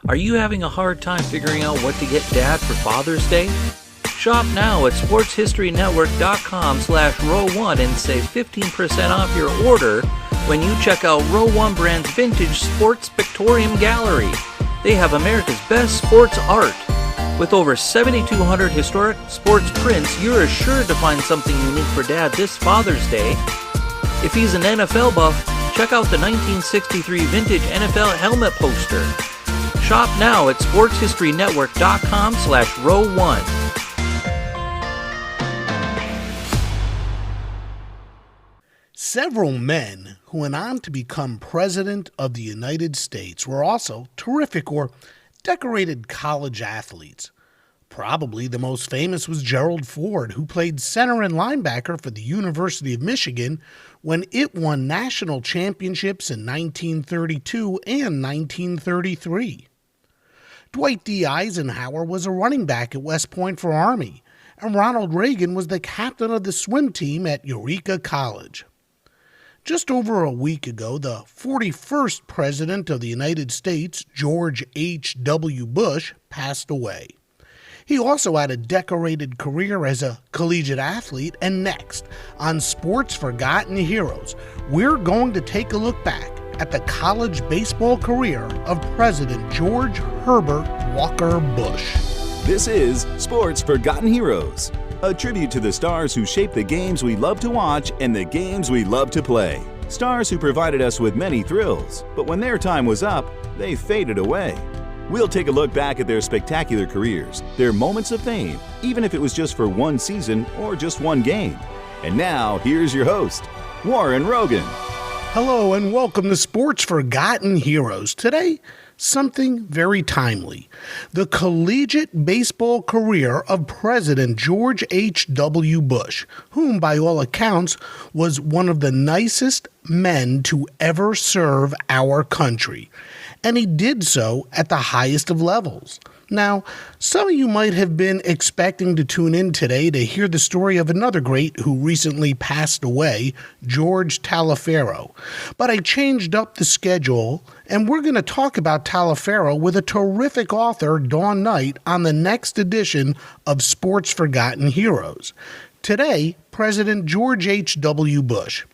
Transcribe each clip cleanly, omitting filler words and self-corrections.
Are you having a hard time figuring out what to get Dad for Father's Day? Shop now at sportshistorynetwork.com/row1 and save 15% off your order when you check out Row 1 Brand's Vintage Sports Pictorium Gallery. They have America's best sports art. With over 7,200 historic sports prints, you're assured to find something unique for Dad this Father's Day. If he's an NFL buff, check out the 1963 vintage NFL helmet poster. Shop now at sportshistorynetwork.com/row1. Several men who went on to become President of the United States were also terrific or decorated college athletes. Probably the most famous was Gerald Ford, who played center and linebacker for the University of Michigan when it won national championships in 1932 and 1933. Dwight D. Eisenhower was a running back at West Point for Army, and Ronald Reagan was the captain of the swim team at Eureka College. Just over a week ago, the 41st President of the United States, George H.W. Bush, passed away. He also had a decorated career as a collegiate athlete, and next, on Sports Forgotten Heroes, we're going to take a look back at the college baseball career of President George Herbert Walker Bush. This is Sports Forgotten Heroes, a tribute to the stars who shaped the games we love to watch and the games we love to play. Stars who provided us with many thrills, but when their time was up, they faded away. We'll take a look back at their spectacular careers, their moments of fame, even if it was just for one season or just one game. And now, here's your host, Warren Rogan. Hello and welcome to Sports Forgotten Heroes. Today, something very timely. The collegiate baseball career of President George H.W. Bush, whom by all accounts was one of the nicest men to ever serve our country. And he did so at the highest of levels. Now, some of you might have been expecting to tune in today to hear the story of another great who recently passed away, George Taliaferro. But I changed up the schedule, and we're going to talk about Taliaferro with a terrific author, Dawn Knight, on the next edition of Sports Forgotten Heroes. Today, President George H.W. Bush.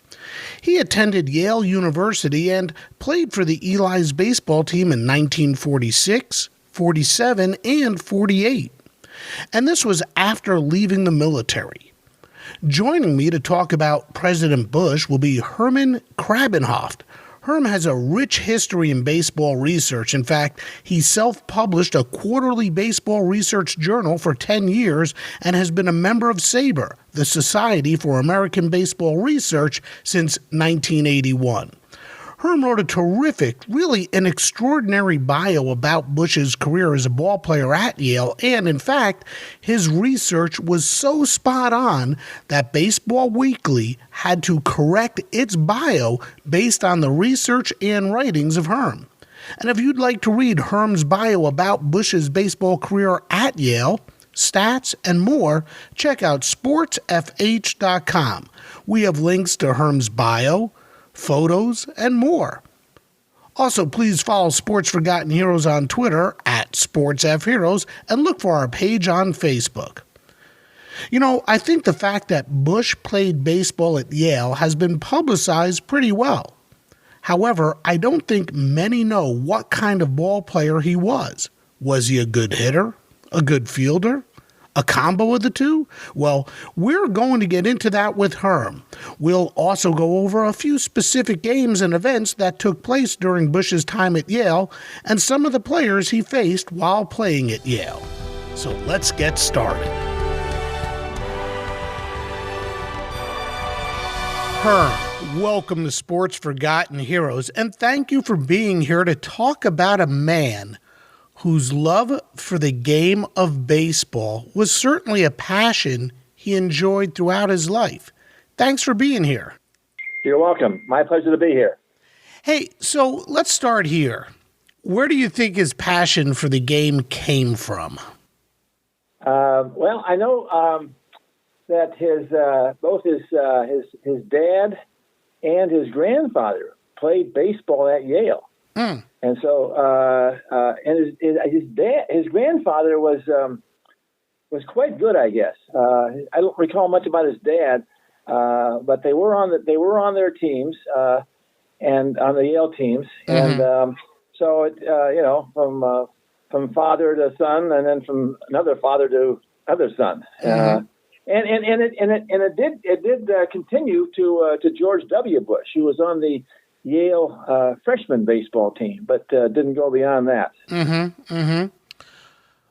He attended Yale University and played for the Eli's baseball team in 1946, 47, and 48. And this was after leaving the military. Joining me to talk about President Bush will be Herman Krabbenhoft. Herm has a rich history in baseball research. In fact, he self-published a quarterly baseball research journal for 10 years and has been a member of SABR, the Society for American Baseball Research, since 1981. Herm wrote a terrific, really an extraordinary bio about Bush's career as a ball player at Yale, and in fact, his research was so spot on that Baseball Weekly had to correct its bio based on the research and writings of Herm. And if you'd like to read Herm's bio about Bush's baseball career at Yale, stats, and more, check out sportsfh.com. We have links to Herm's bio, photos, and more. Also, please follow Sports Forgotten Heroes on Twitter at SportsFHeroes and look for our page on Facebook. You know, I think the fact that Bush played baseball at Yale has been publicized pretty well. However, I don't think many know what kind of ball player he was. Was he a good hitter? A good fielder? A combo of the two? Well, we're going to get into that with Herm. We'll also go over a few specific games and events that took place during Bush's time at Yale and some of the players he faced while playing at Yale. So let's get started. Herm, welcome to Sports Forgotten Heroes, and thank you for being here to talk about a man whose love for the game of baseball was certainly a passion he enjoyed throughout his life. Thanks for being here. You're welcome. My pleasure to be here. Hey, so let's start here. Where do you think his passion for the game came from? Well, I know that both his dad and his grandfather played baseball at Yale. And so, and his grandfather was quite good, I guess. I don't recall much about his dad, but they were on their teams and on the Yale teams, and so it, from father to son, and then from another father to other son, and it did continue to George W. Bush, who was on the Yale freshman baseball team, but didn't go beyond that.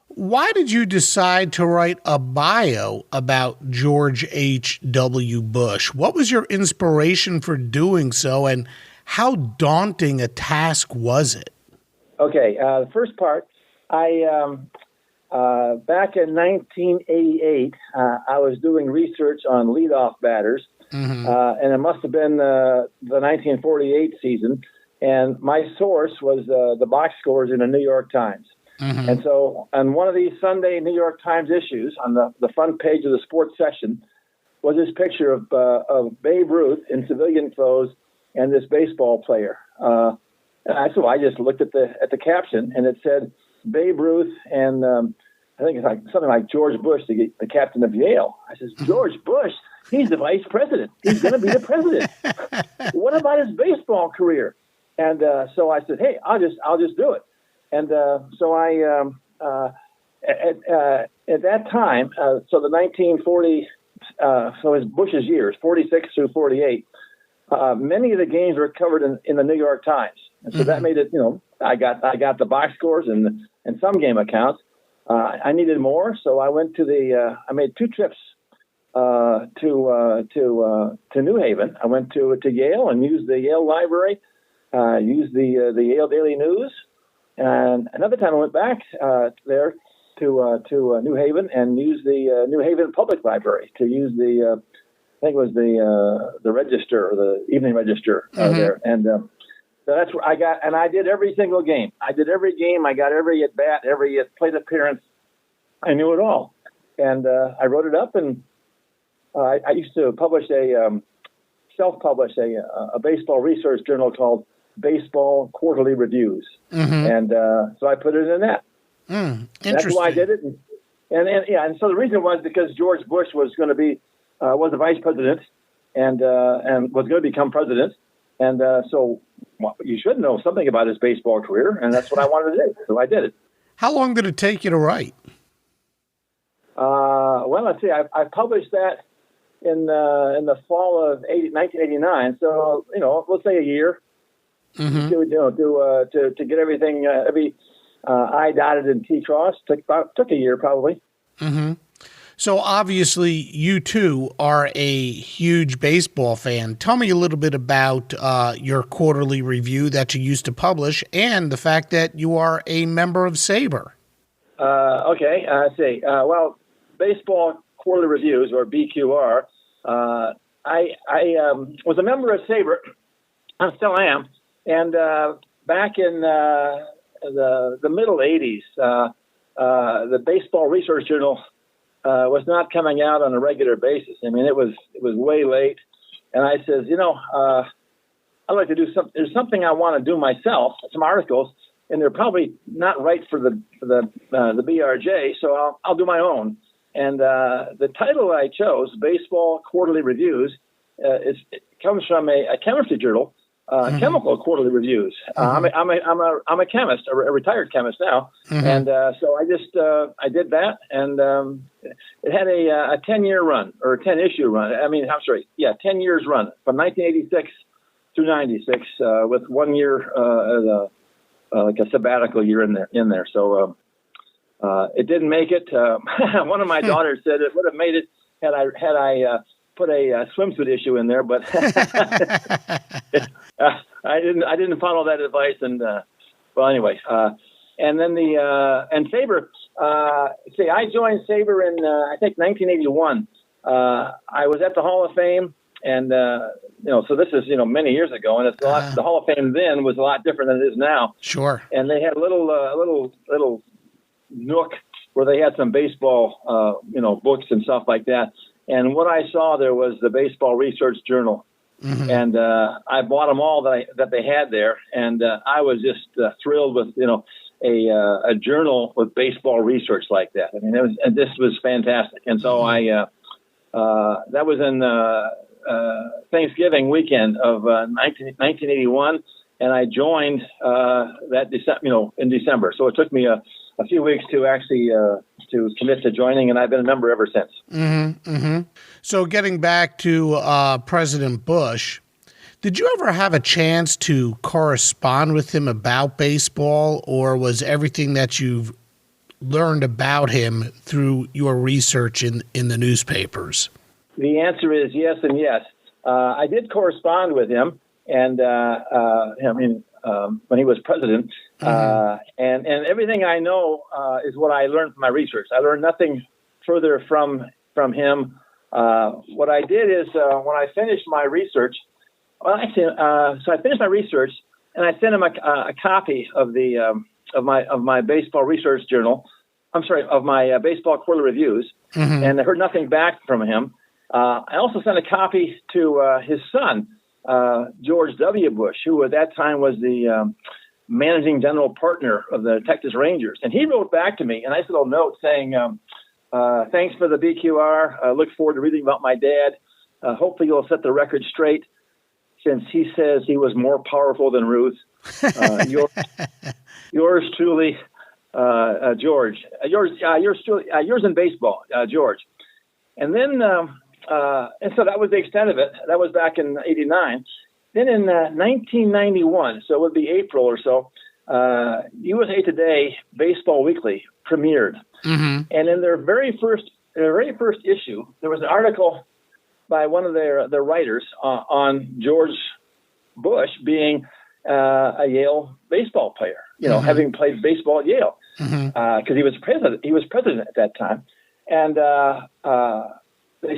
Why did you decide to write a bio about George H.W. Bush? What was your inspiration for doing so, and how daunting a task was it? Okay, the first part, back in 1988, I was doing research on leadoff batters, and it must have been the 1948 season, and my source was the box scores in the New York Times. And so on one of these Sunday New York Times issues, on the front page of the sports section, was this picture of Babe Ruth in civilian clothes and this baseball player. And so I just looked at the caption, and it said Babe Ruth and I think it's like something like George Bush, the captain of Yale. I says, George Bush, he's the vice president. He's going to be the president. What about his baseball career? And so I said, hey, I'll just do it. And so I at that time, so the 1940, so his Bush's years, 46 through 48. Many of the games were covered in the New York Times, and so that made it. I got the box scores and some game accounts. I needed more, so I went to I made 2 trips to New Haven. I went to Yale and used the Yale Library, used the Yale Daily News, and another time I went back there to New Haven and used the New Haven Public Library to use the. I think it was the Register, or the Evening Register there. And so that's where I got, and I did every single game. I did every game. I got every at-bat, every plate appearance. I knew it all. And I wrote it up, and I used to publish self-publish a baseball research journal called Baseball Quarterly Reviews. And so I put it in that. Interesting. That's why I did it. And so the reason was because George Bush was going to be, was the vice president and was going to become president. And so you should know something about his baseball career, and that's what I wanted to do. So I did it. How long did it take you to write? Well, let's see. I published that in the fall of 1989. So, let's say a year to get everything, every I dotted and T crossed. Took a year probably. So obviously you too are a huge baseball fan. Tell me a little bit about your quarterly review that you used to publish and the fact that you are a member of SABR. Okay, let's see. Well, Baseball Quarterly Reviews, or BQR, I was a member of SABR. I still am. And back in the middle 80s, the Baseball Research Journal was not coming out on a regular basis. I mean, it was way late. And I says, I'd like to do something. There's something I want to do myself, some articles, and they're probably not right for the BRJ, so I'll do my own. And the title I chose, Baseball Quarterly Reviews, it comes from a chemistry journal, Chemical Quarterly Reviews. I'm a chemist, a retired chemist now, and so I did that, and it had a 10-year run, or a 10-issue run. 10 years run from 1986 through 96, with 1 year like a sabbatical year in there. So it didn't make it. One of my daughters said it would have made it had I put a swimsuit issue in there, but I didn't follow that advice. And well, anyway, and then and SABR. I joined SABR in I think 1981. I was at the Hall of Fame, and so this is many years ago, and it's a lot. The Hall of Fame then was a lot different than it is now. Sure. And they had a little nook where they had some baseball, books and stuff like that. And what I saw there was the Baseball Research Journal, And I bought them all that they had there, and I was just thrilled with a journal with baseball research like that. I mean, this was fantastic, and so that was in Thanksgiving weekend of 1981, and I joined in December. So it took me a few weeks to actually to commit to joining, and I've been a member ever since. So getting back to President Bush, did you ever have a chance to correspond with him about baseball, or was everything that you've learned about him through your research in the newspapers? The answer is yes and yes. I did correspond with him, and when he was president, and everything I know is what I learned from my research. I learned nothing further from him. What I did is when I finished my research, so I finished my research and I sent him a copy of my baseball research journal. I'm sorry, of my baseball quarterly reviews, and I heard nothing back from him. I also sent a copy to his son, George W. Bush, who at that time was the managing general partner of the Texas Rangers. And he wrote back to me a nice little note saying, thanks for the BQR. I look forward to reading about my dad. Hopefully you'll set the record straight, since he says he was more powerful than Ruth. Yours truly, George. Yours in baseball, George. And then, and so that was the extent of it. That was back in '89. Then in 1991, so it would be April or so, USA Today Baseball Weekly premiered. And in their very first issue, there was an article by one of their writers on George Bush being a Yale baseball player, having played baseball at Yale, because he was president. He was president at that time, and the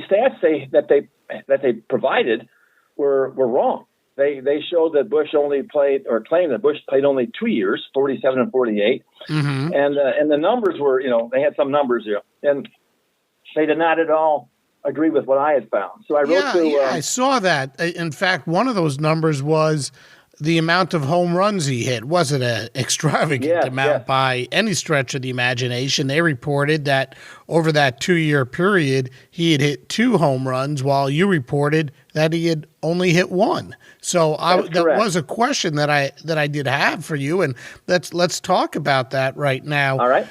stats that they provided were wrong. They showed that Bush only played, or claimed that Bush played only 2 years, 47 and 48, and the numbers were, they had some numbers there, and they did not at all agree with what I had found. So I wrote to. I saw that. In fact, one of those numbers was the amount of home runs he hit. Wasn't an extravagant amount by any stretch of the imagination. They reported that over that 2-year period, he had hit 2 home runs, while you reported that he had only hit 1. So that was a question that I did have for you, and let's talk about that right now. All right.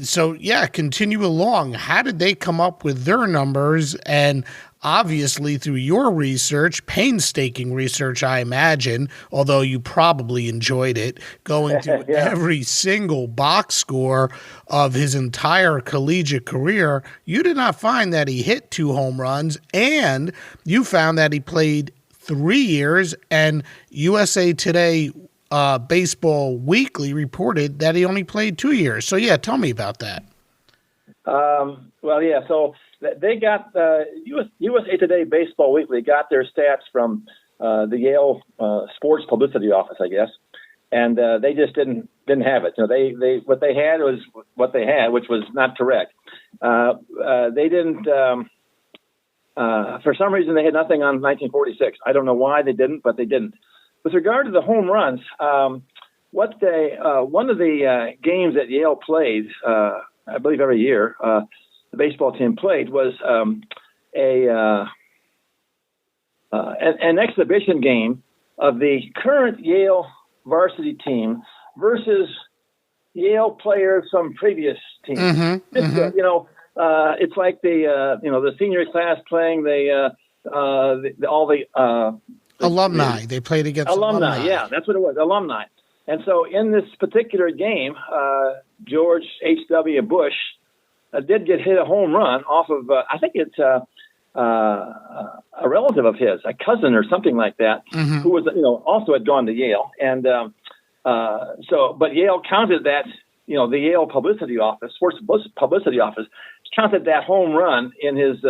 So continue along. How did they come up with their numbers? And obviously, through your research, painstaking research, I imagine, although you probably enjoyed it, going through every single box score of his entire collegiate career, you did not find that he hit 2 home runs, and you found that he played 3 years, and USA Today Baseball Weekly reported that he only played 2 years. So, tell me about that. So they got USA Today Baseball Weekly got their stats from the Yale Sports Publicity Office, I guess, and they just didn't have it. They what they had was what they had, which was not correct. They didn't. For some reason, they had nothing on 1946. I don't know why they didn't, but they didn't. With regard to the home runs, one of the games that Yale played, I believe every year, the baseball team played was an exhibition game of the current Yale varsity team versus Yale players from previous teams. It's like the senior class playing all the alumni. They played against alumni. Yeah, that's what it was, alumni. And so in this particular game, George H.W. Bush did hit a home run off of, I think it's a relative of his, a cousin or something like that, who was, also had gone to Yale. And but Yale counted that, the Yale publicity office, sports publicity office, counted that home run in his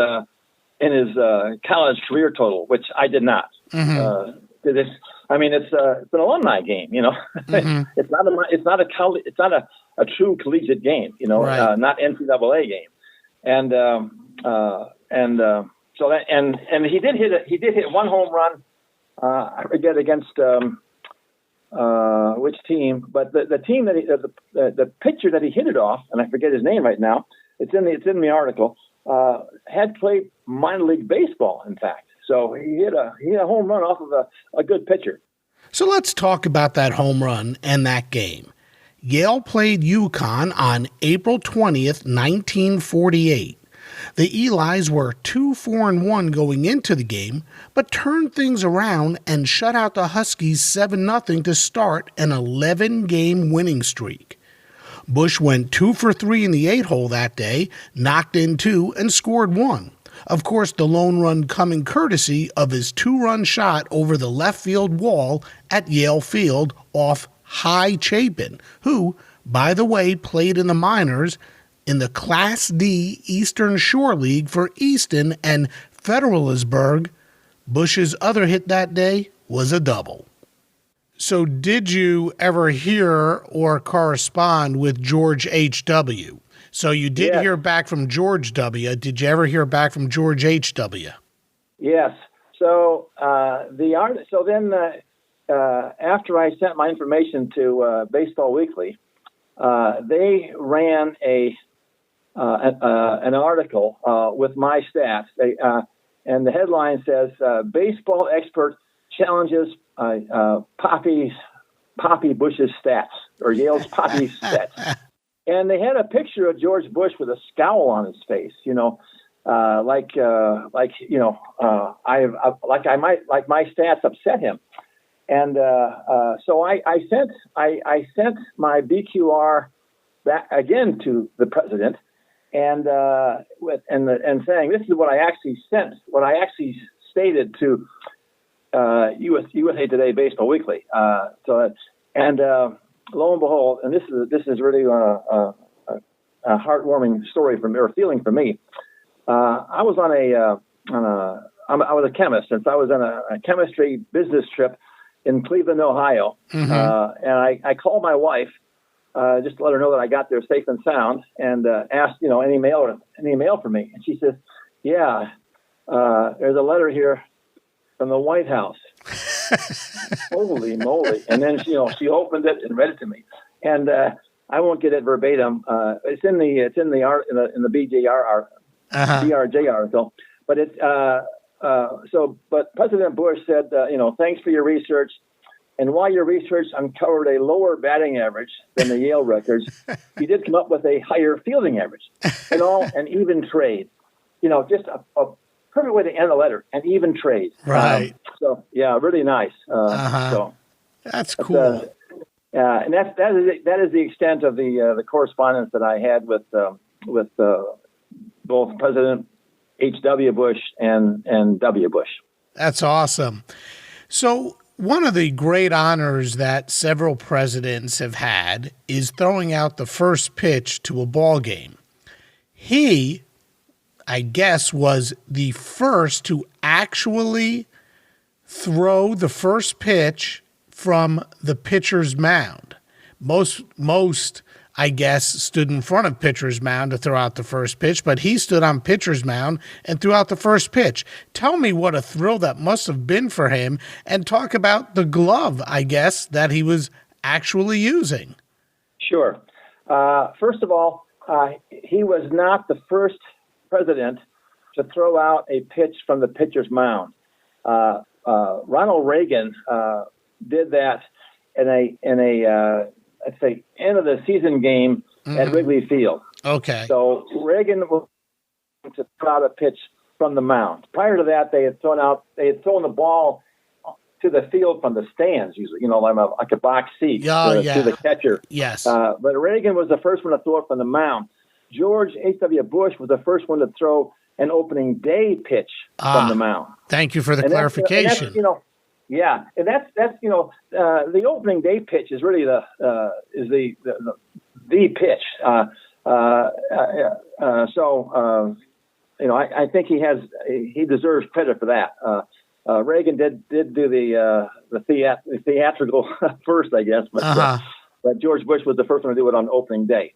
college career total, which I did not. It's an alumni game, It's not a true collegiate game, right. Not NCAA game, and So that and he did hit one home run. I forget against which team, but the team that the pitcher that he hit it off, and I forget his name right now. It's in the article. Had played minor league baseball, in fact. So he hit a home run off of a good pitcher. So let's talk about that home run and that game. Yale played UConn on April 20th, 1948. The Elis were 2-4-1 going into the game, but turned things around and shut out the Huskies 7-0 to start an 11-game winning streak. Bush went 2 for 3 in the 8-hole that day, knocked in 2, and scored 1. Of course, the lone run coming courtesy of his 2-run shot over the left field wall at Yale Field off High Chapin, who, by the way, played in the minors in the Class D Eastern Shore League for Easton and Federalisburg. Bush's other hit that day was a double. So did you ever hear or correspond with George H.W.? So you did hear back from George W. Did you ever hear back from George H.W.? Yes. So then after I sent my information to Baseball Weekly, they ran an article with my stats. And the headline says, "Baseball expert challenges Poppy Bush's stats," or Yale's Poppy stats. And they had a picture of George Bush with a scowl on his face, my stats upset him. And so I sent my BQR back again to the president, and saying this is what I actually sent, what I actually stated to USA Today Baseball Weekly. Lo and behold, and this is really a heartwarming story for me, or feeling for me. I was I was a chemist, and so I was on a chemistry business trip in Cleveland, Ohio, and I called my wife just to let her know that I got there safe and sound, and asked, any mail for me, and she says, "Yeah, there's a letter here from the White House." Holy moly! And then she opened it and read it to me, and I won't get it verbatim. It's in the BRJ article, but it's But President Bush said, thanks for your research, and while your research uncovered a lower batting average than the Yale records, you did come up with a higher fielding average, and an even trade. Just a perfect way to end the letter, an even trade. Right. Really nice. So that's cool. And that is the extent of the correspondence that I had with both President H.W. Bush and W. Bush. That's awesome. So one of the great honors that several presidents have had is throwing out the first pitch to a ball game. He, I guess, was the first to actually throw the first pitch from the pitcher's mound. Most, I guess, stood in front of pitcher's mound to throw out the first pitch, but he stood on pitcher's mound and threw out the first pitch. Tell me what a thrill that must have been for him, and talk about the glove, I guess, that he was actually using. Sure. First of all, he was not the first president to throw out a pitch from the pitcher's mound. Ronald Reagan did that in a let's say end of the season game at Wrigley Field. Okay. So Reagan was to throw out a pitch from the mound. Prior to that, they had thrown the ball to the field from the stands, usually, like a box seat to the catcher. Yes. But Reagan was the first one to throw it from the mound. George H.W. Bush was the first one to throw an opening day pitch from the mound. Thank you for the clarification. And that's the opening day pitch is really the pitch. I think he deserves credit for that. Reagan did do the theatrical first, I guess, but George Bush was the first one to do it on opening day.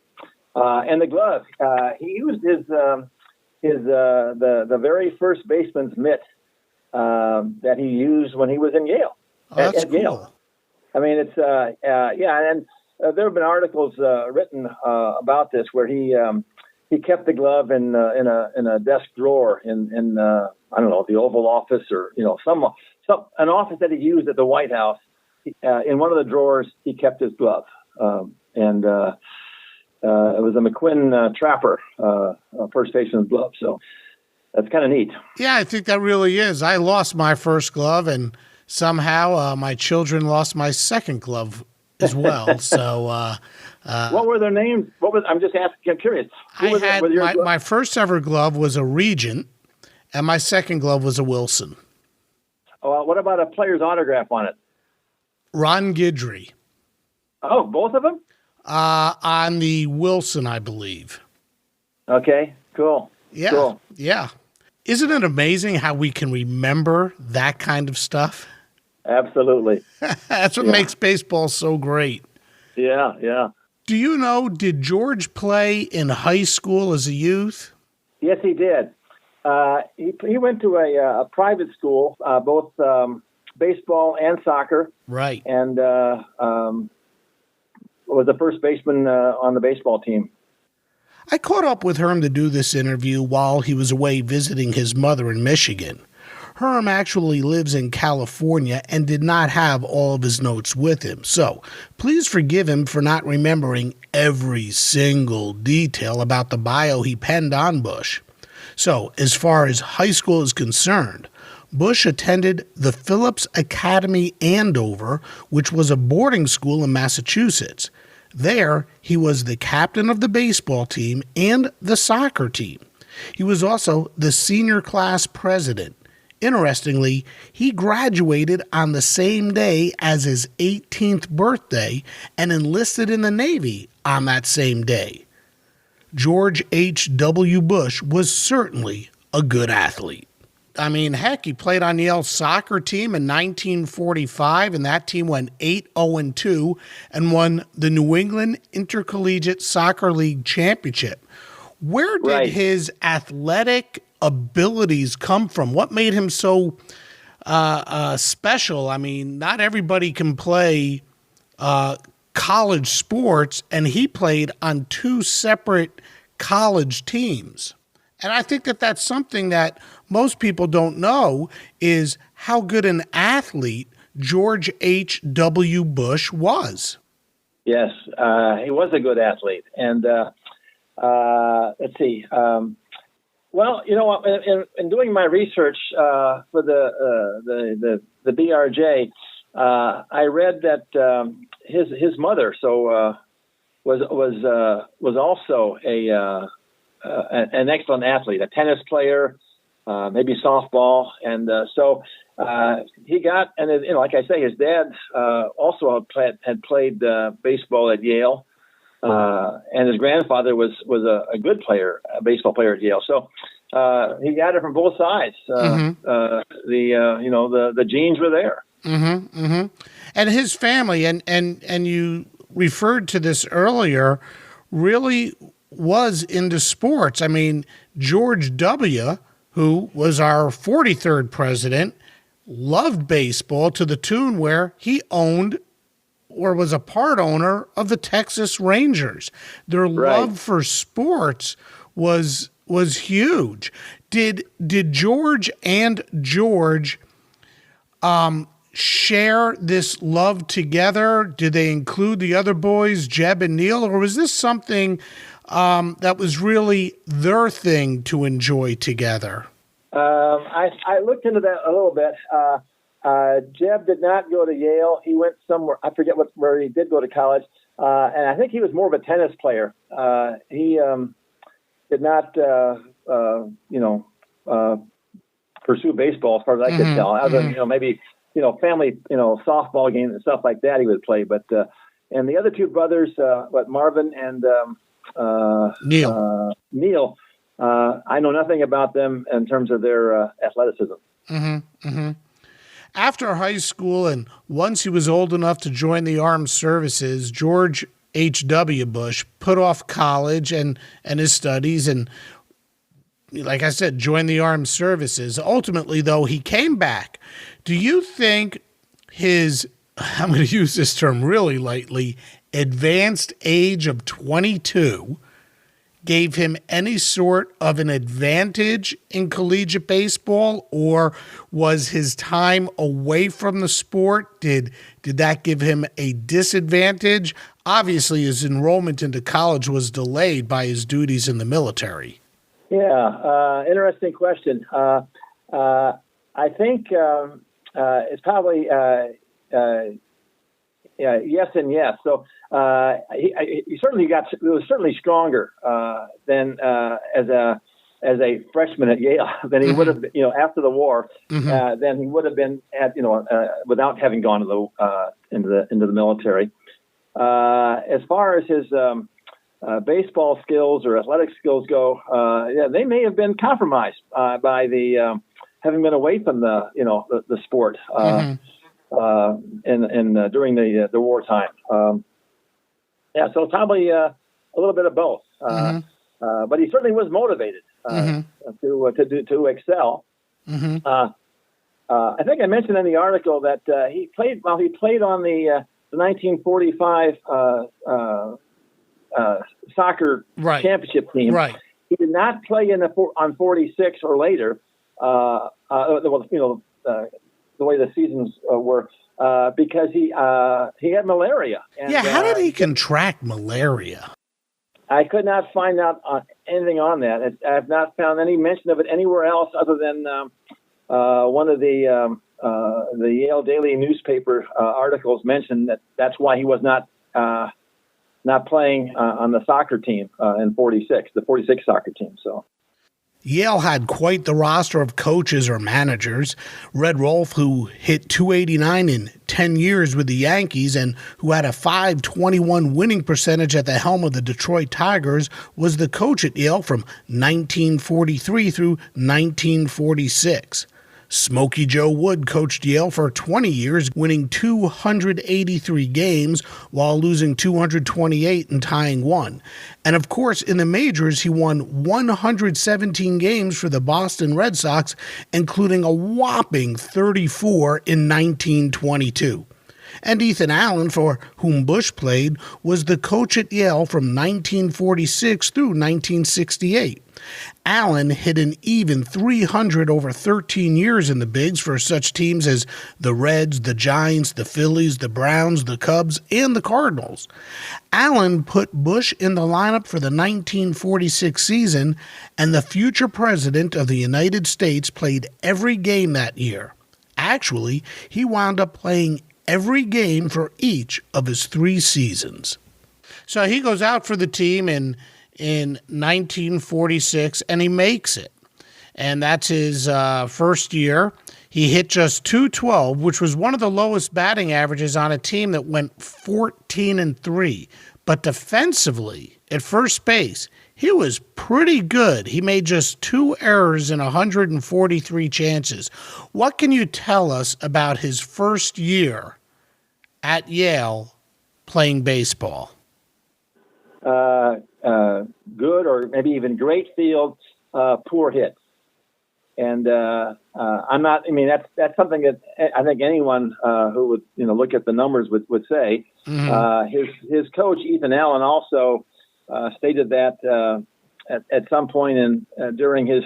And the glove, he used his the very first baseman's mitt that he used when he was in Yale. Oh, that's at cool. Yale. I mean, it's and there have been articles written about this where he kept the glove in a desk drawer in I don't know, the Oval Office, or some an office that he used at the White House. In one of the drawers, he kept his glove, and it was a McQuinn Trapper first baseman's glove. So that's kind of neat. Yeah, I think that really is. I lost my first glove, and somehow my children lost my second glove as well. So, what were their names? I'm just asking. I'm curious. My first ever glove was a Regent, and my second glove was a Wilson. What about a player's autograph on it? Ron Guidry. Oh, both of them? On the Wilson, I believe. Okay, cool. Yeah, cool. Yeah. Isn't it amazing how we can remember that kind of stuff? Absolutely. That's what makes baseball so great. Yeah, yeah. Do you know, did George play in high school as a youth? Yes, he did. He went to a private school, both baseball and soccer. Right. And was the first baseman on the baseball team. I caught up with Herm to do this interview while he was away visiting his mother in Michigan. Herm actually lives in California and did not have all of his notes with him, so please forgive him for not remembering every single detail about the bio he penned on Bush. So, as far as high school is concerned, Bush attended the Phillips Academy Andover, which was a boarding school in Massachusetts. There, he was the captain of the baseball team and the soccer team. He was also the senior class president. Interestingly, he graduated on the same day as his 18th birthday and enlisted in the Navy on that same day. George H.W. Bush was certainly a good athlete. I mean, heck, he played on Yale's soccer team in 1945, and that team went 8-0-2 and won the New England Intercollegiate Soccer League Championship. Where did his athletic abilities come from? What made him so special? I mean, not everybody can play college sports, and he played on two separate college teams. And I think that that's something that most people don't know, is how good an athlete George H.W. Bush was. Yes, he was a good athlete. And let's see. Well, you know, in doing my research for the BRJ, I read that his mother was also an excellent athlete, a tennis player, maybe softball, and so he got. And like I say, his dad also had played baseball at Yale. And his grandfather was a good player, a baseball player at Yale. So he got it from both sides. The genes were there. Mm-hmm, mm-hmm. And his family, and you referred to this earlier, really was into sports. I mean, George W., who was our 43rd president, loved baseball to the tune where he owned or was a part owner of the Texas Rangers. Their love for sports was huge. Did George and George share this love together? Did they include the other boys, Jeb and Neil, or was this something that was really their thing to enjoy together? I looked into that a little bit. Jeb did not go to Yale. He went somewhere. I forget where he did go to college. And I think he was more of a tennis player. He did not, pursue baseball as far as I could tell. Other than, maybe, family, softball games and stuff like that he would play. But and the other two brothers, Marvin and Neil, I know nothing about them in terms of their athleticism. Mm-hmm, mm-hmm. After high school, and once he was old enough to join the armed services, George H.W. Bush put off college and his studies and like I said, joined the armed services. Ultimately, though, he came back. Do you think his, I'm going to use this term really lightly, advanced age of 22 gave him any sort of an advantage in collegiate baseball, or was his time away from the sport, did that give him a disadvantage? Obviously, his enrollment into college was delayed by his duties in the military. Yeah, interesting question. I think it's probably yes and yes. So he was certainly stronger than as a freshman at Yale than he would have, after the war, than he would have been at, without having gone to into the military. As far as his baseball skills or athletic skills go, they may have been compromised by the having been away from the sport during the wartime. So probably a little bit of both. But he certainly was motivated to excel. I think I mentioned in the article that he played on the 1945 soccer championship team. Right. He did not play on 46 or later. The way the seasons were, because he had malaria. And, how did he contract malaria? I could not find out anything on that. I have not found any mention of it anywhere else other than one of the Yale Daily newspaper articles mentioned that's why he was not playing on the soccer team in 46, the 46 soccer team. So. Yale had quite the roster of coaches or managers. Red Rolfe, who hit .289 in 10 years with the Yankees and who had a .521 winning percentage at the helm of the Detroit Tigers, was the coach at Yale from 1943 through 1946. Smokey Joe Wood coached Yale for 20 years, winning 283 games while losing 228 and tying 1. And of course, in the majors, he won 117 games for the Boston Red Sox, including a whopping 34 in 1922. And Ethan Allen, for whom Bush played, was the coach at Yale from 1946 through 1968. Allen hit an even 300 over 13 years in the bigs for such teams as the Reds, the Giants, the Phillies, the Browns, the Cubs, and the Cardinals. Allen put Bush in the lineup for the 1946 season, and the future president of the United States played every game that year. Actually, he wound up playing every game for each of his 3 seasons. So he goes out for the team in 1946, and he makes it. And that's his first year. He hit just .212, which was one of the lowest batting averages on a team that went 14-3. But defensively, at first base, he was pretty good. He made just 2 errors in 143 chances. What can you tell us about his first year at Yale playing baseball? Good or maybe even great field, poor hits. And that's something that I think anyone who would look at the numbers would say. His coach Ethan Allen also stated that at some point during his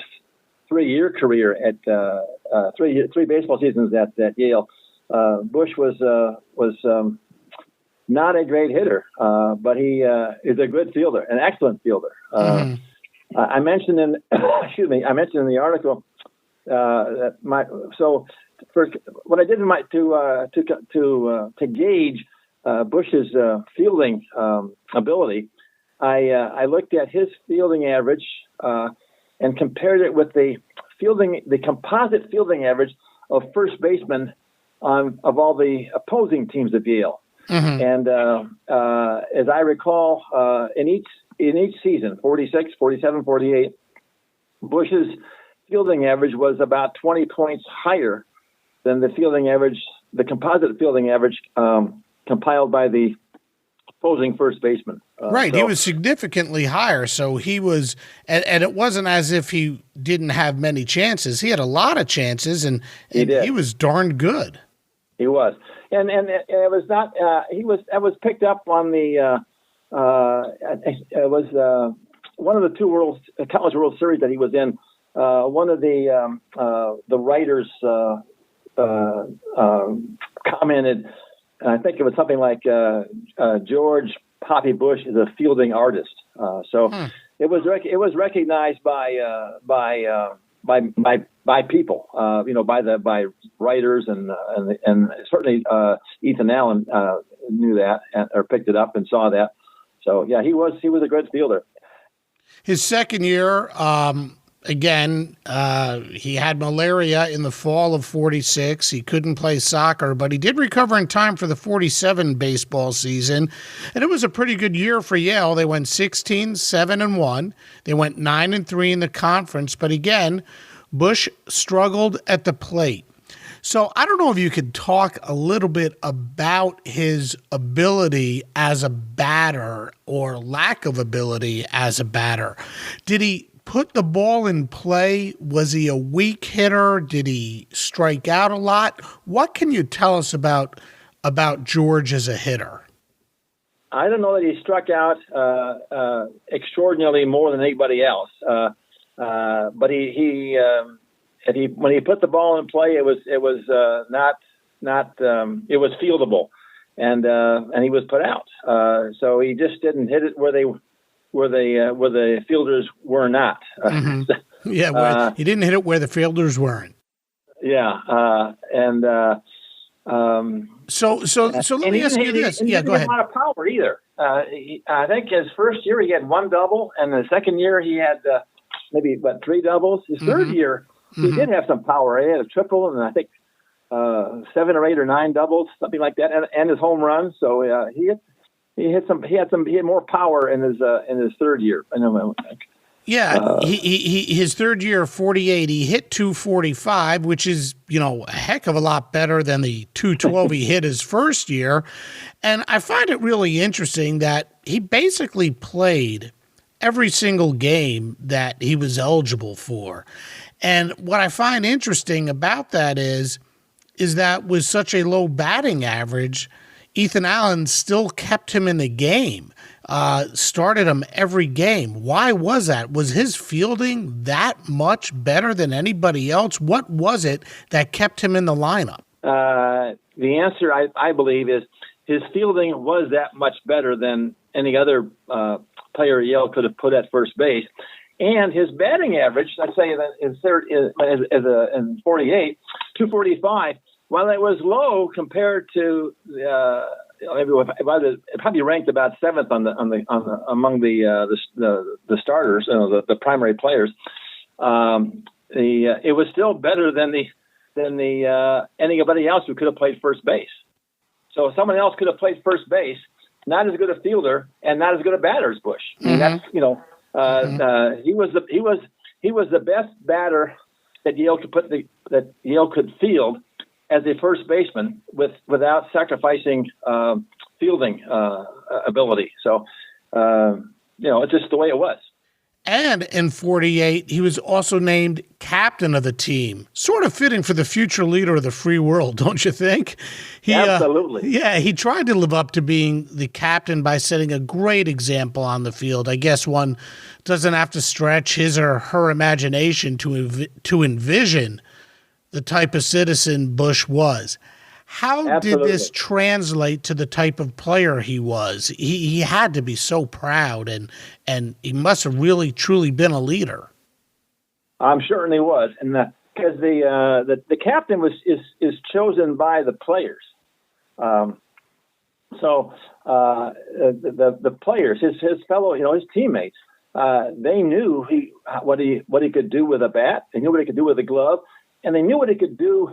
3-year career at three baseball seasons at Yale, Bush was not a great hitter, but he is a good fielder, an excellent fielder. I mentioned in the article that what I did to gauge Bush's fielding ability, I looked at his fielding average and compared it with the composite fielding average of first basemen of all the opposing teams at Yale. And as I recall, in each season, 46, 47, 48, Bush's fielding average was about 20 points higher than the composite fielding average compiled by the opposing first baseman. Right, he was significantly higher, so he was, and it wasn't as if he didn't have many chances. He had a lot of chances, and he was darn good. He was, and it was not. That was picked up on the. It was one of the two College World Series that he was in. One of the writers commented. I think it was something like George Poppy Bush is a fielding artist. It was recognized by people, by writers and certainly Ethan Allen knew that or picked it up and saw that. So yeah, he was a great fielder. His second year, again, he had malaria in the fall of 46. He couldn't play soccer, but he did recover in time for the 47 baseball season. And it was a pretty good year for Yale. They went 16-7-1. They went 9-3 in the conference. But again, Bush struggled at the plate. So I don't know if you could talk a little bit about his ability as a batter or lack of ability as a batter. Did he put the ball in play? Was he a weak hitter? Did he strike out a lot? What can you tell us about George as a hitter? I don't know that he struck out extraordinarily more than anybody else, but when he put the ball in play, it was fieldable, and he was put out. So he just didn't hit it where the fielders were not. Mm-hmm. Yeah, he didn't hit it where the fielders weren't. Yeah, So let me ask you this. He didn't have a lot of power either. I think his first year he had one double, and the second year he had maybe 3 doubles. His third year he did have some power. He had a triple, and I think 7 or 8 or 9 doubles, something like that, and his home run. So he had more power in his third year. I know. Yeah, his third year, 48, he hit 245, which is, a heck of a lot better than the 212 he hit his first year. And I find it really interesting that he basically played every single game that he was eligible for. And what I find interesting about that is that with such a low batting average, Ethan Allen still kept him in the game. Started him every game. Why was that? Was his fielding that much better than anybody else? What was it that kept him in the lineup? The answer, I believe, is his fielding was that much better than any other player Yale could have put at first base. And his batting average, let's say that in 48, 245, while it was low compared to it probably ranked about 7th among the starters, the primary players. It was still better than anybody else who could have played first base. So someone else could have played first base, not as good a fielder and not as good a batter as Bush. Mm-hmm. And that's he was the best batter that Yale could field as a first baseman without sacrificing fielding ability. So, it's just the way it was. And in 48, he was also named captain of the team. Sort of fitting for the future leader of the free world, don't you think? Absolutely. He tried to live up to being the captain by setting a great example on the field. I guess one doesn't have to stretch his or her imagination to envision the type of citizen Bush was. How Absolutely. did this translate to the type of player he was? He had to be so proud, and he must have really, truly been a leader. I'm certain he was, and because the captain is chosen by the players. So the players, his fellow, his teammates, they knew what he could do with a bat. They knew what he could do with a glove. And they knew what he could do,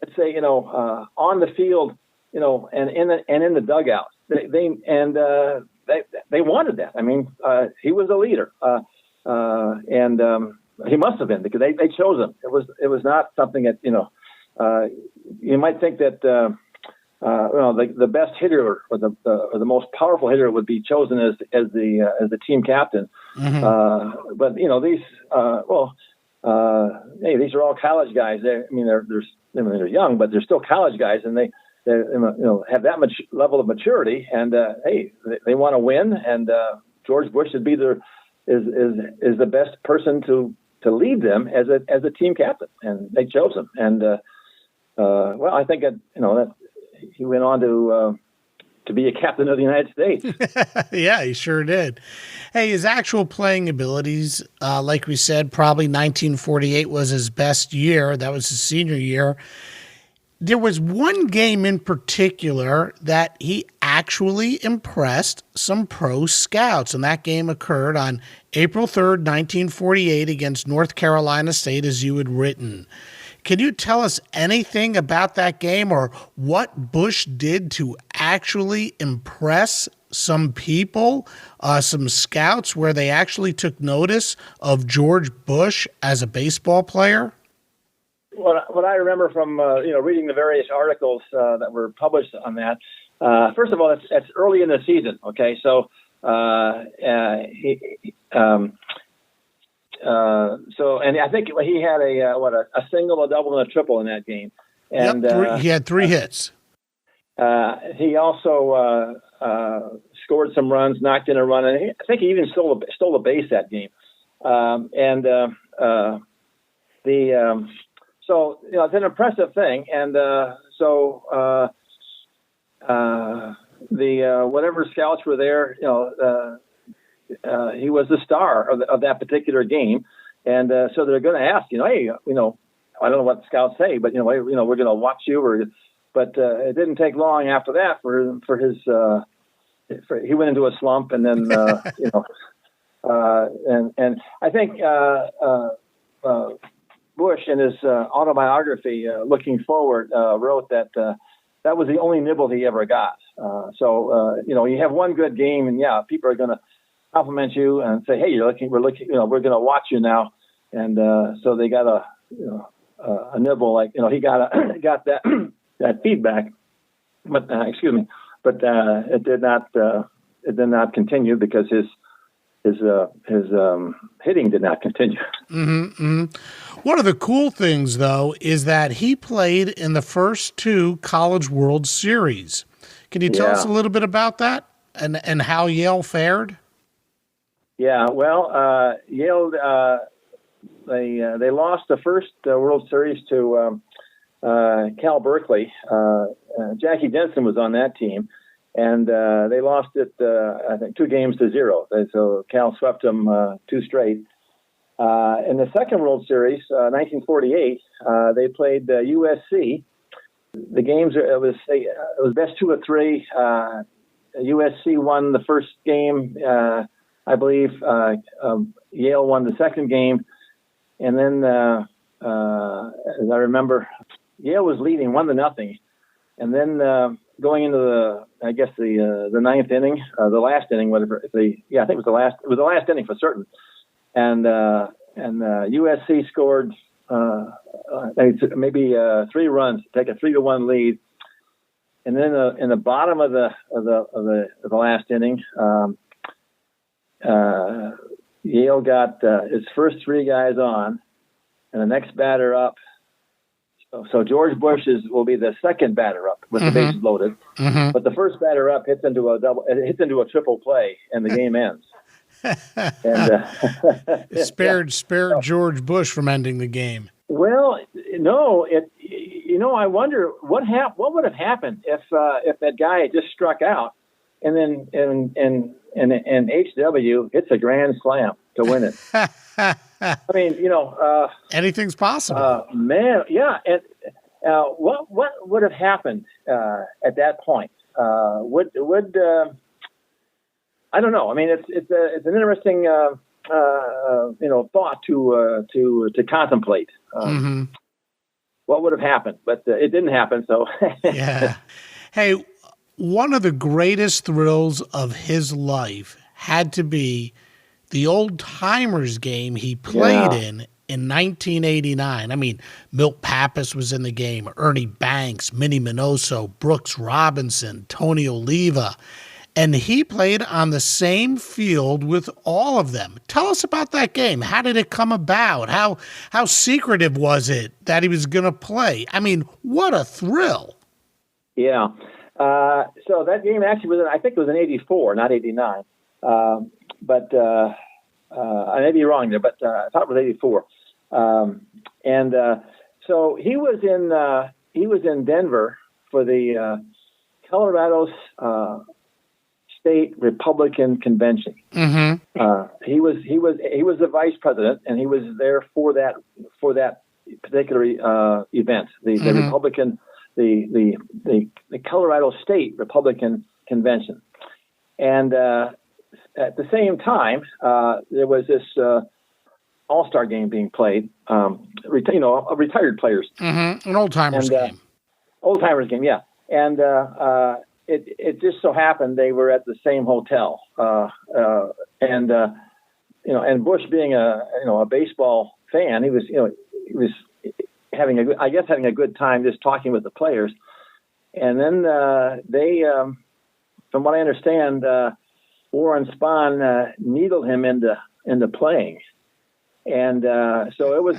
let's say, on the field, and in the dugout. They wanted that. I mean, he was a leader, and he must have been because they chose him. It was not something that you might think that the best hitter or the most powerful hitter would be chosen as the team captain. Mm-hmm. But these these are all college guys. They're young, but they're still college guys, and they have that much level of maturity. And they want to win. And George Bush would be is the best person to lead them as a team captain, and they chose him. And I think that he went on to be a captain of the United States. Yeah, he sure did. Hey, his actual playing abilities, like we said, probably 1948 was his best year. That was his senior year. There was one game in particular that he actually impressed some pro scouts, and that game occurred on April 3rd, 1948 against North Carolina State, as you had written. Can you tell us anything about that game or what Bush did to actually impress some people, some scouts, where they actually took notice of George Bush as a baseball player? What I remember from reading the various articles that were published on that, first of all, it's early in the season. Okay, so and I think he had a single, a double, and a triple in that game. And he had 3 hits. He also scored some runs, knocked in a run, and I think he even stole a base that game. So it's an impressive thing, and whatever scouts were there, he was the star of that particular game, and so they're going to ask, hey, I don't know what the scouts say, but we're going to watch you. But it didn't take long after that for his. He went into a slump, and then and I think Bush in his autobiography, Looking Forward, wrote that that was the only nibble he ever got. You have one good game, and people are going to compliment you and say, "Hey, we're going to watch you now." And so they got a nibble, like he got that that feedback, but it did not continue because his hitting did not continue. Mm-hmm. One of the cool things, though, is that he played in the first 2 College World Series. Can you tell us a little bit about that and how Yale fared? Yeah, well, Yale they lost the first World Series to Cal Berkeley. Jackie Jensen was on that team. And they lost it, I think, 2-0. So Cal swept them 2 straight. In the second World Series, 1948, they played USC. The games it was best 2 of 3. USC won the first game, I believe. Yale won the second game, and then, as I remember, Yale was leading 1-0, and then. Going into the ninth inning, the last inning, whatever. I think it was the last. It was the last inning for certain. And USC scored maybe 3 runs to take a 3-1 lead. And then in the bottom of the last inning, Yale got its first 3 guys on, and the next batter up. So George Bush will be the second batter up with the bases loaded, but the first batter up hits into a triple play, and the game ends. And spared George Bush from ending the game. Well, no, I wonder what would have happened if that guy had just struck out, and then and HW hits a grand slam to win it. I mean, anything's possible. Man, yeah. And what would have happened at that point? Would I don't know. I mean, it's an interesting thought to contemplate. What would have happened? But it didn't happen. So yeah. Hey, one of the greatest thrills of his life had to be the old timers game he played in in 1989. I mean, Milt Pappas was in the game, Ernie Banks, Minnie Minoso, Brooks Robinson, Tony Oliva, and he played on the same field with all of them. Tell us about that game. How did it come about? How secretive was it that he was going to play? I mean, what a thrill. Yeah. So that game actually was, I think it was in 84, not 89. But I may be wrong there, but I thought it was 84. So he was in Denver for the Colorado State Republican Convention. Mm-hmm. He was the vice president, and he was there for that particular event, the Republican, the Colorado State Republican Convention, and at the same time there was this all-star game being played, retired players, an old-timers game. Old-timers game, yeah, and it just so happened they were at the same hotel, and Bush, being a baseball fan, he was having a good time just talking with the players, and then they, from what I understand, Warren Spahn needled him into playing, and so it was.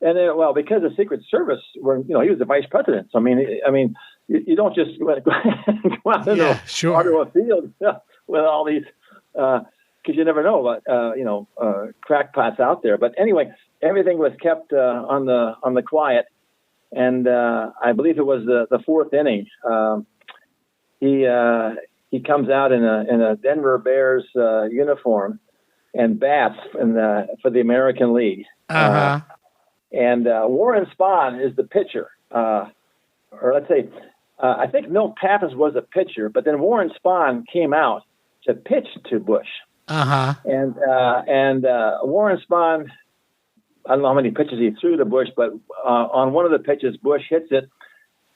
And then, well, because the Secret Service he was the vice president. So I mean, you don't just go out into a field with all these, because you never know what crackpots out there. But anyway, everything was kept on the quiet, and I believe it was the fourth inning. He comes out in a Denver Bears uniform and bats for the American League. Uh-huh. And Warren Spahn is the pitcher, or let's say, I think Milt Pappas was a pitcher, but then Warren Spahn came out to pitch to Bush. Uh-huh. And Warren Spahn, I don't know how many pitches he threw to Bush, but on one of the pitches, Bush hits it,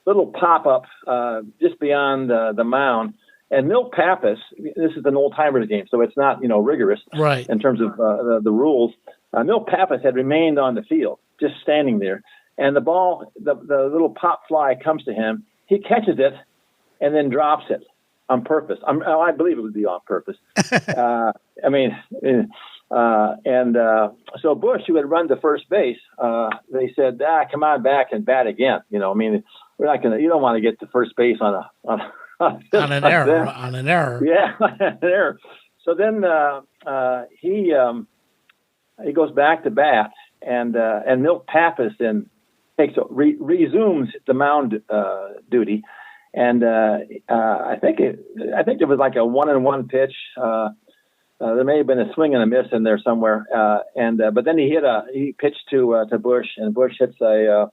little pop-up just beyond the mound. And Milt Pappas, this is an old-timers game, so it's not, rigorous right in terms of the rules. Milt Pappas had remained on the field, just standing there. And the ball, the little pop fly comes to him. He catches it and then drops it on purpose. I believe it would be on purpose. So Bush, who had run to first base, they said, come on back and bat again. We're not going to, you don't want to get to first base on an error. Yeah, an error. So then he goes back to bat, and Milt Pappas then resumes the mound duty, and I think it was like a 1-1 pitch. There may have been a swing and a miss in there somewhere, but then he pitched to Bush, and Bush hits a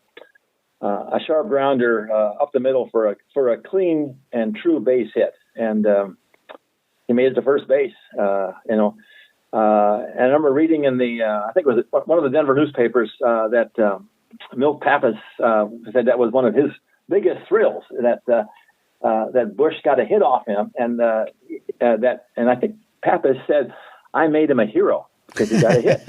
sharp grounder up the middle for a clean and true base hit, and he made it to first base. And I remember reading in I think it was one of the Denver newspapers that Milt Pappas said that was one of his biggest thrills, that Bush got a hit off him, and I think Pappas said, "I made him a hero because he got a hit,"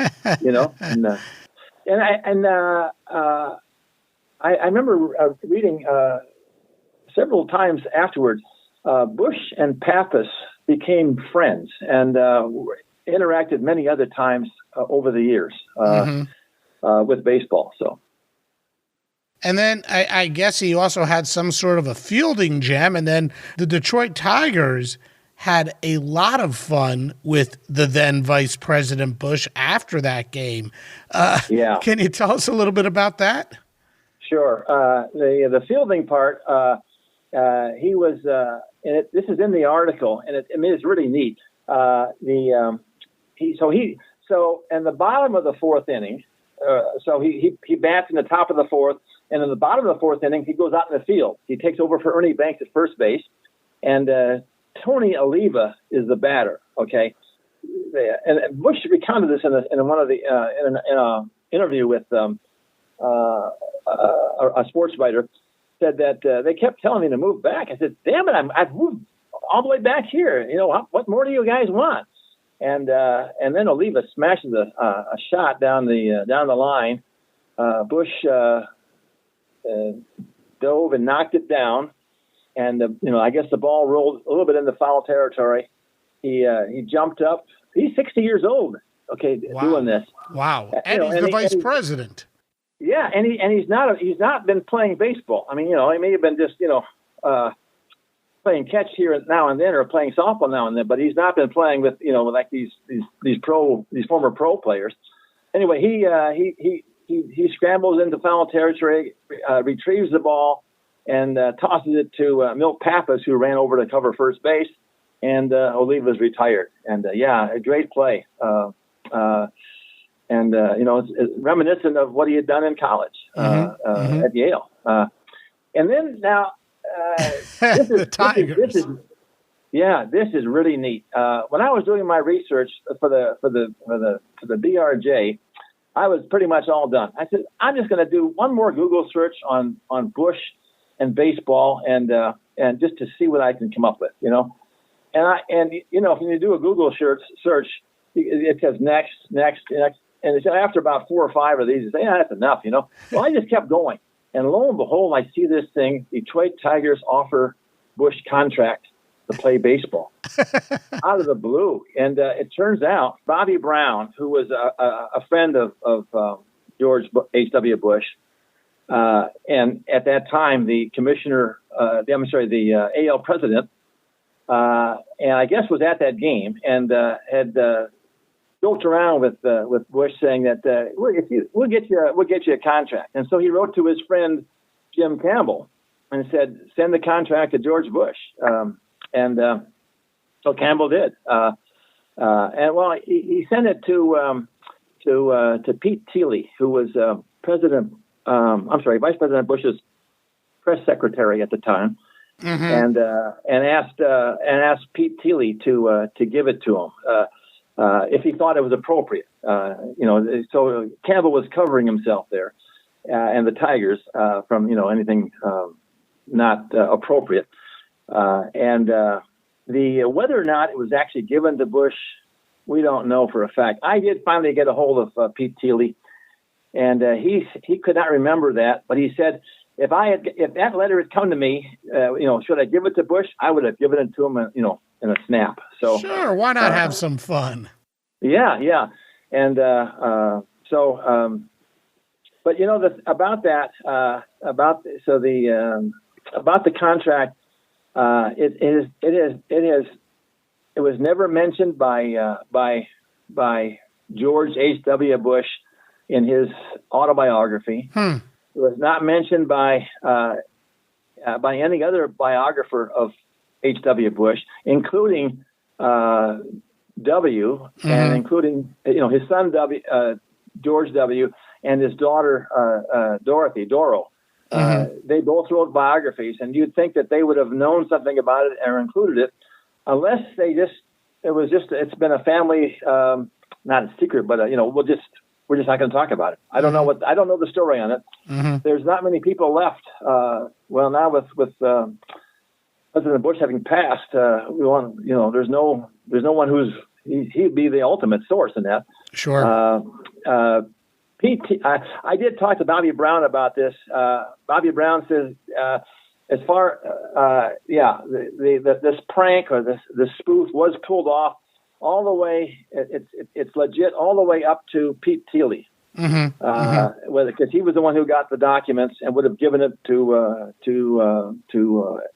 I remember reading several times afterwards, Bush and Pappas became friends and interacted many other times over the years with baseball. So, and then I guess he also had some sort of a fielding gem, and then the Detroit Tigers had a lot of fun with the then Vice President Bush after that game. Can you tell us a little bit about that? Sure. The fielding part, he was, and this is in the article, and it's really neat. So in the bottom of the fourth inning, so he bats in the top of the fourth, and in the bottom of the fourth inning, he goes out in the field. He takes over for Ernie Banks at first base, and Tony Oliva is the batter. Okay, and Bush recounted this in one of the in an interview with a sports writer. Said that they kept telling me to move back. I said, "Damn it, I've moved all the way back here. What more do you guys want?" and then Oliva smashes a shot down the line. Bush dove and knocked it down, and I guess the ball rolled a little bit into foul territory. He jumped up. He's 60 years old. Okay, wow. Doing this. Wow, and he's the vice president. Yeah, and he's not been playing baseball. I mean, he may have been just playing catch here now and then, or playing softball now and then, but he's not been playing with like these former pro players. Anyway, he scrambles into foul territory, retrieves the ball, and tosses it to Milt Pappas, who ran over to cover first base, and Oliva's retired. And a great play. It's reminiscent of what he had done in college at Yale. And then now, this is, Tigers. This is really neat. When I was doing my research for the BRJ, I was pretty much all done. I said, I'm just going to do one more Google search on Bush and baseball, and just to see what I can come up with, And when you do a Google search, it says next, and it's after about 4 or 5 of these, you say, that's enough, Well, I just kept going, and lo and behold, I see this thing: Detroit Tigers offer Bush contract to play baseball out of the blue. And it turns out Bobby Brown, who was a friend of George H.W. Bush, and at that time the commissioner, the AL president, and I guess was at that game, and had joked around with Bush, saying that we'll get you a contract. And so he wrote to his friend Jim Campbell and said, send the contract to George Bush. So Campbell did. He sent it to Pete Thiele, who was Vice President Bush's press secretary at the time, and asked Pete Thiele to give it to him if he thought it was appropriate. So Campbell was covering himself there, and the Tigers from anything not appropriate. The whether or not it was actually given to Bush, we don't know for a fact. I did finally get a hold of Pete Thiele, and he could not remember that, but he said, if that letter had come to me, should I give it to Bush? I would have given it to him, in a snap. So sure, why not have some fun? Yeah, and but about the contract. It was never mentioned by George H.W. Bush in his autobiography. It was not mentioned by any other biographer of H.W. Bush, including W, and including his son George W. and his daughter Dorothy Doro. They both wrote biographies, and you'd think that they would have known something about it or included it, unless it's been a family, not a secret, but we're just not going to talk about it. I don't know the story on it. There's not many people left. Now with President Bush having passed, there's no one he'd be the ultimate source in that. Sure. I did talk to Bobby Brown about this. Bobby Brown says, as far, this prank or this spoof was pulled off all the way. It's legit all the way up to Pete Thiele, because he was the one who got the documents and would have given it to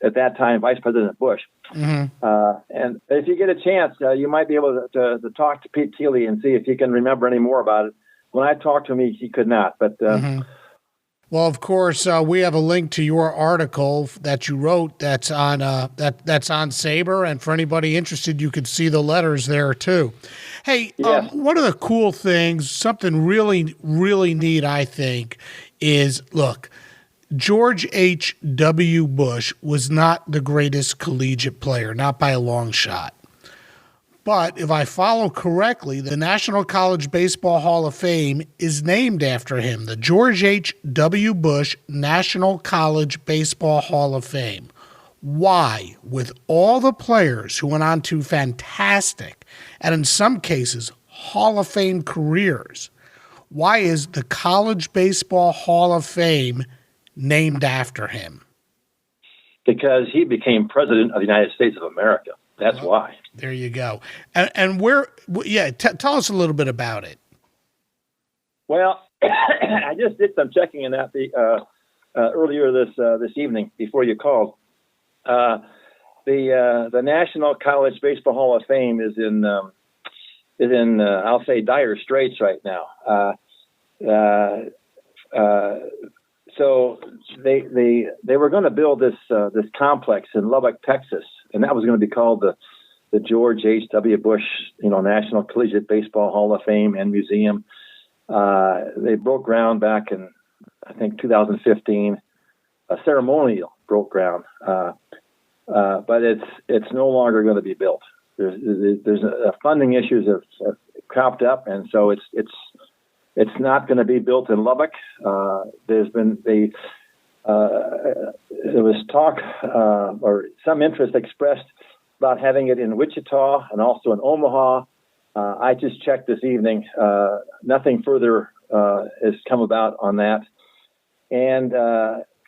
at that time Vice President Bush. And if you get a chance, you might be able to talk to Pete Thiele and see if you can remember any more about it. When I talked to him, he could not. But well, of course, we have a link to your article that you wrote that's on that's on SABR, and for anybody interested, you could see the letters there too. Hey, one of the cool things, something really, really neat, I think, is look. George H.W. Bush was not the greatest collegiate player, not by a long shot. But if I follow correctly, the National College Baseball Hall of Fame is named after him, the George H.W. Bush National College Baseball Hall of Fame. Why, with all the players who went on to fantastic and in some cases, Hall of Fame careers. Why is the College Baseball Hall of Fame named after him? Because he became president of the United States of America. That's why. There you go. And tell us a little bit about it. Well, I just did some checking in that earlier this evening before you called. The National College Baseball Hall of Fame is in I'll say dire straits right now. So they were going to build this complex in Lubbock, Texas, and that was going to be called the George H.W. Bush, National Collegiate Baseball Hall of Fame and Museum. They broke ground back in, I think, 2015. A ceremonial broke ground, but it's no longer going to be built. There's funding issues have cropped up, and so it's not going to be built in Lubbock. There was talk or some interest expressed about having it in Wichita and also in Omaha. I just checked this evening. Nothing further has come about on that. And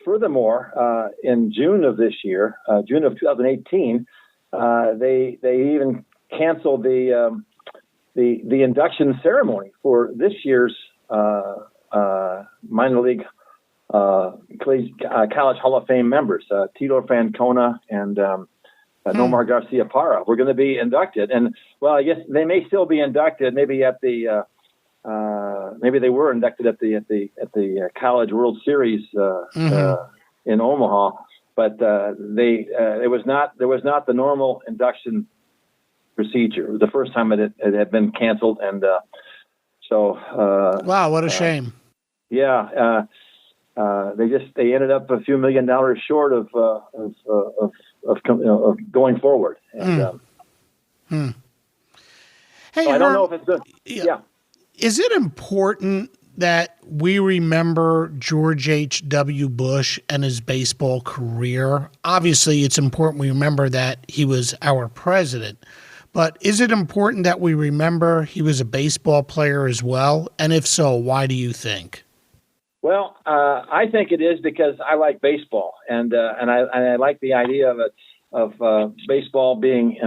furthermore, in June of this year, June of 2018, they even canceled the induction ceremony for this year's minor league college Hall of Fame members, Tito Francona and Nomar Garcia Parra. Were going to be inducted, and well, I guess they may still be inducted. Maybe at the maybe they were inducted at the College World Series in Omaha, but there was not the normal induction procedure. The first time it had been canceled, and so wow, what a shame. Yeah, they ended up a few $1 million short of going forward. And, Hey, so I don't know if it's yeah. Is it important that we remember George H.W. Bush and his baseball career? Obviously, it's important we remember that he was our president. But is it important that we remember he was a baseball player as well? And if so, why do you think? Well, I think it is because I like baseball, and I like the idea of baseball being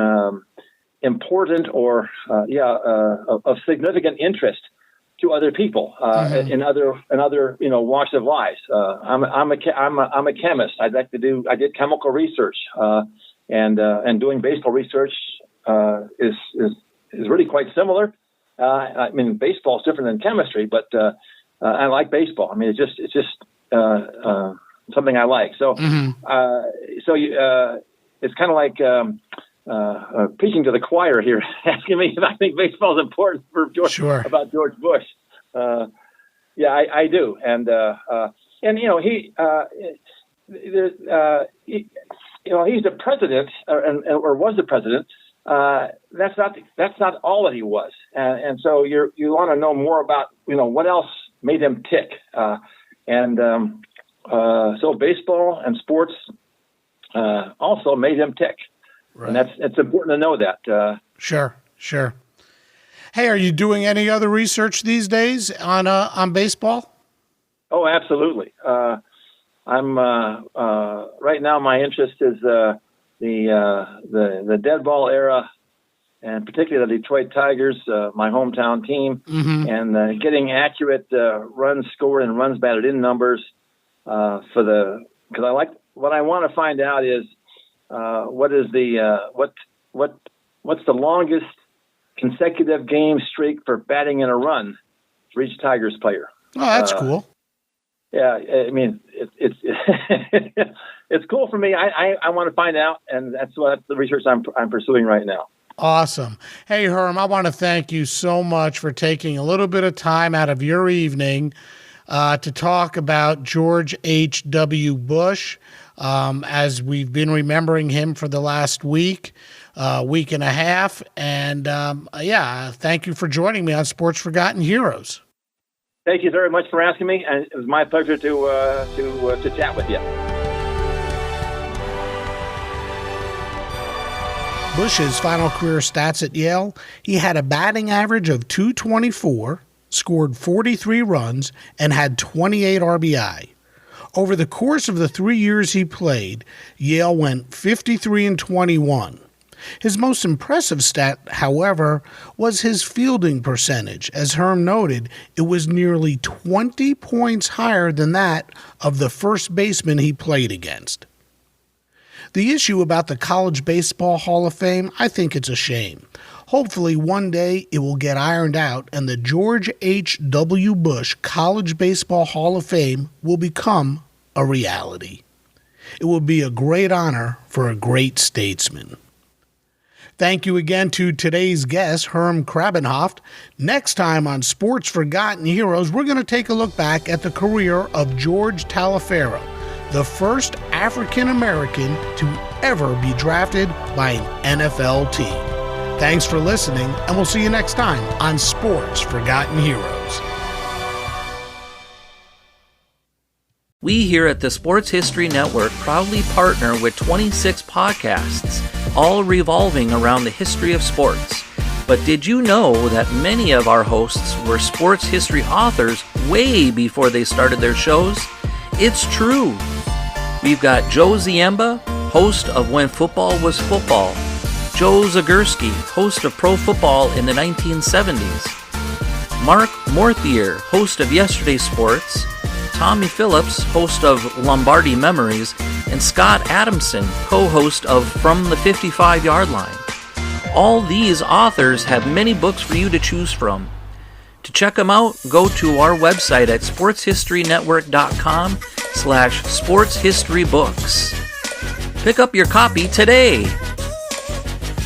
important or of significant interest to other people in other walks of life. I'm a chemist. I did chemical research, and doing baseball research is really quite similar. I mean, baseball is different than chemistry, but I like baseball. I mean, it's just something I like. So it's kind of like preaching to the choir here, asking me if I think baseball is important for about George Bush. Yeah, I do, and he's the president, or was the president. That's not all that he was, and so you want to know more about what else made him tick, so baseball and sports also made him tick, right. And it's important to know that. Sure. Hey, are you doing any other research these days on baseball? Oh, absolutely. I'm right now. My interest is the dead ball era, and particularly the Detroit Tigers, my hometown team, and getting accurate runs scored and runs batted in numbers because I like what I want to find out is what's the longest consecutive game streak for batting in a run for each Tigers player. Oh, that's cool. Yeah, I mean it's it's cool for me. I want to find out, and that's the research I'm pursuing right now. Awesome. Hey, Herm, I want to thank you so much for taking a little bit of time out of your evening to talk about George H.W. Bush, as we've been remembering him for the last week and a half. And thank you for joining me on Sports Forgotten Heroes. Thank you very much for asking me, and it was my pleasure to chat with you. Bush's final career stats at Yale, he had a batting average of .224, scored 43 runs, and had 28 RBI. Over the course of the 3 years he played, Yale went 53-21. His most impressive stat, however, was his fielding percentage. As Herm noted, it was nearly 20 points higher than that of the first baseman he played against. The issue about the College Baseball Hall of Fame, I think it's a shame. Hopefully one day it will get ironed out and the George H.W. Bush College Baseball Hall of Fame will become a reality. It will be a great honor for a great statesman. Thank you again to today's guest, Herman Krabbenhoft. Next time on Sports Forgotten Heroes, we're going to take a look back at the career of George Taliaferro, the first African-American to ever be drafted by an NFL team. Thanks for listening, and we'll see you next time on Sports Forgotten Heroes. We here at the Sports History Network proudly partner with 26 podcasts, all revolving around the history of sports. But did you know that many of our hosts were sports history authors way before they started their shows? It's true. We've got Joe Ziemba, host of When Football Was Football, Joe Zagurski, host of Pro Football in the 1970s, Mark Morthier, host of Yesterday's Sports, Tommy Phillips, host of Lombardi Memories, and Scott Adamson, co-host of From the 55-Yard Line. All these authors have many books for you to choose from. To check them out, go to our website at sportshistorynetwork.com/sportshistorybooks. Pick up your copy today.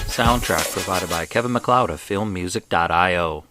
Soundtrack provided by Kevin MacLeod of filmmusic.io.